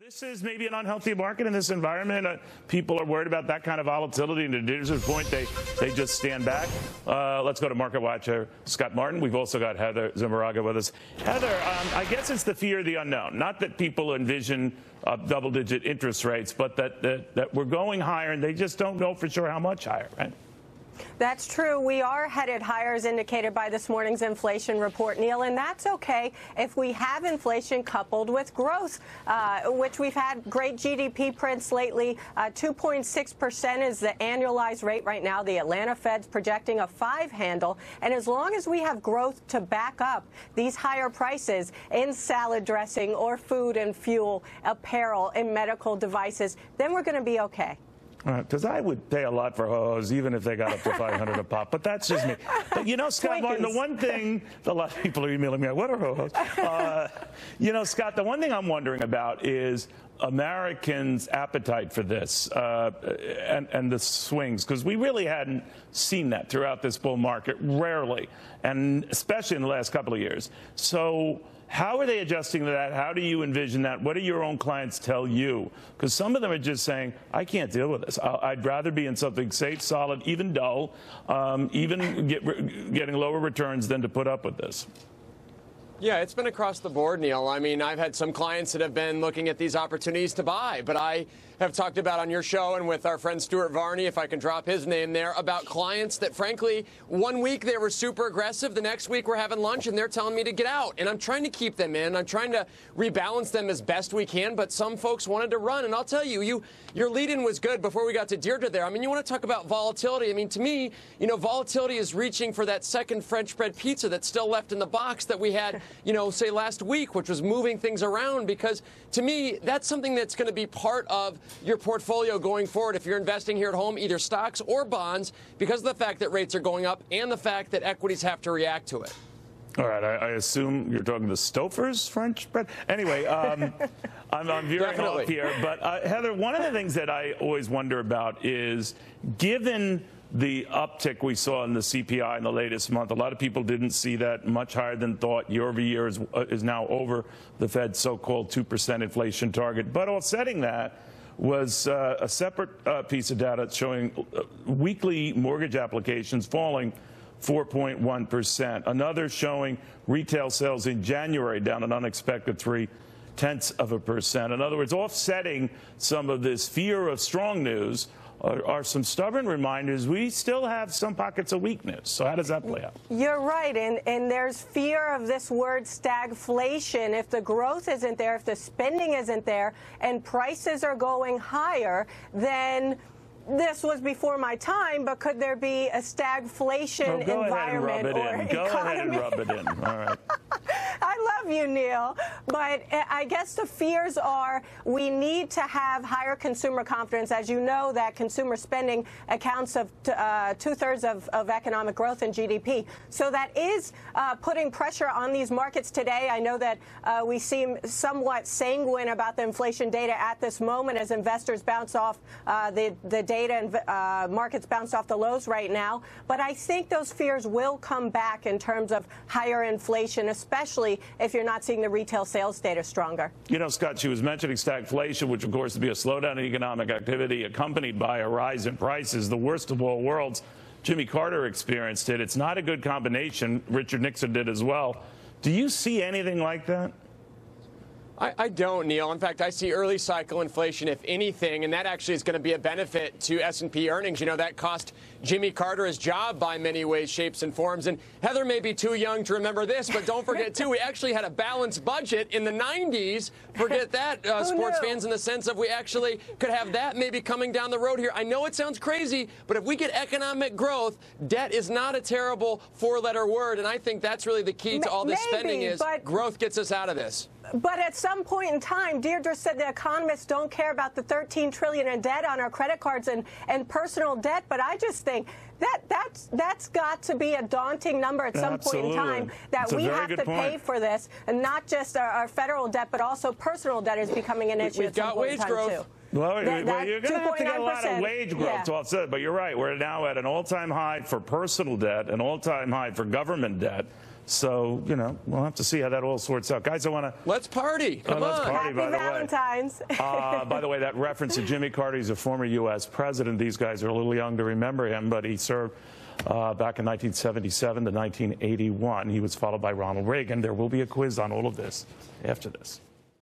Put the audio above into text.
This is maybe an unhealthy market in this environment. People are worried about that kind of volatility, and to Deirdre's point, they just stand back. Let's go to market watcher Scott Martin. We've also got Heather Zamaraga with us. Heather, I guess it's the fear of the unknown. Not that people envision double-digit interest rates, but that we're going higher, and they just don't know for sure how much higher, right? That's true. We are headed higher, as indicated by this morning's inflation report, Neil, and that's okay if we have inflation coupled with growth, which we've had great GDP prints lately. 2.6% is the annualized rate right now. The Atlanta Fed's projecting a 5 handle, and as long as we have growth to back up these higher prices in salad dressing or food and fuel, apparel, and medical devices, then we're going to be okay. Because I would pay a lot for ho-hos, even if they got up to $500 a pop. But that's just me. But, you know, Scott Martin, the one thing, a lot of people are emailing me, what are ho-hos? You know, Scott, the one thing I'm wondering about is Americans' appetite for this and the swings, because we really hadn't seen that throughout this bull market, rarely, and especially in the last couple of years. So how are they adjusting to that? How do you envision that? What do your own clients tell you? Because some of them are just saying, I can't deal with this. I'd rather be in something safe, solid, even dull, even getting lower returns than to put up with this. Yeah, it's been across the board, Neil. I mean, I've had some clients that have been looking at these opportunities to buy, but I have talked about on your show and with our friend Stuart Varney, if I can drop his name there, about clients that, frankly, one week they were super aggressive, the next week we're having lunch and they're telling me to get out. And I'm trying to keep them in. I'm trying to rebalance them as best we can, but some folks wanted to run. And I'll tell you, your lead-in was good before we got to Deirdre there. I mean, you want to talk about volatility. I mean, to me, you know, volatility is reaching for that second French bread pizza that's still left in the box that we had, you know, say last week, which was moving things around, because to me, that's something that's going to be part of your portfolio going forward if you're investing here at home, either stocks or bonds, because of the fact that rates are going up and the fact that equities have to react to it. All right, I assume you're talking the Stouffer's French bread. Anyway, I'm veering off here. But Heather, one of the things that I always wonder about is, given the uptick we saw in the CPI in the latest month, a lot of people didn't see that, much higher than thought. Year over year is now over the Fed's so-called 2% inflation target. But offsetting that was a separate piece of data showing weekly mortgage applications falling 4.1%. Another showing retail sales in January down an unexpected 0.3%. In other words, offsetting some of this fear of strong news are some stubborn reminders we still have some pockets of weakness. So how does that play out? You're right, and there's fear of this word stagflation. If the growth isn't there, if the spending isn't there, and prices are going higher, then this was before my time, but could there be a stagflation environment or economy? Go ahead and rub it in. All right. I love you, Neil, but I guess the fears are we need to have higher consumer confidence. As you know, that consumer spending accounts of two-thirds of economic growth and GDP. So that is putting pressure on these markets today. I know that we seem somewhat sanguine about the inflation data at this moment as investors bounce off the data and markets bounce off the lows right now. But I think those fears will come back in terms of higher inflation, especially if you're not seeing the retail sales data stronger. You know, Scott, she was mentioning stagflation, which, of course, would be a slowdown in economic activity accompanied by a rise in prices, the worst of all worlds. Jimmy Carter experienced it. It's not a good combination. Richard Nixon did as well. Do you see anything like that? I don't, Neil. In fact, I see early cycle inflation, if anything, and that actually is going to be a benefit to S&P earnings. You know, that cost Jimmy Carter his job by many ways, shapes, and forms. And Heather may be too young to remember this, but don't forget, too, we actually had a balanced budget in the 90s. Forget that, sports fans, in the sense of we actually could have that maybe coming down the road here. I know it sounds crazy, but if we get economic growth, debt is not a terrible four-letter word, and I think that's really the key to all this spending is growth gets us out of this. But at some point in time, Deirdre said the economists don't care about the $13 trillion in debt on our credit cards and personal debt. But I just think that's got to be a daunting number at some point in time, that we have to pay for this, and not just our federal debt, but also personal debt is becoming an issue. We've got wage growth. Too. Well, you're going to have to get a lot of wage growth to offset it. But you're right. We're now at an all-time high for personal debt, an all-time high for government debt. So, you know, we'll have to see how that all sorts out. Guys, I want to... Let's party. Come on. Let's party, Happy Valentine's. By the way, that reference to Jimmy Carter, he's a former U.S. president. These guys are a little young to remember him, but he served back in 1977 to 1981. He was followed by Ronald Reagan. There will be a quiz on all of this after this.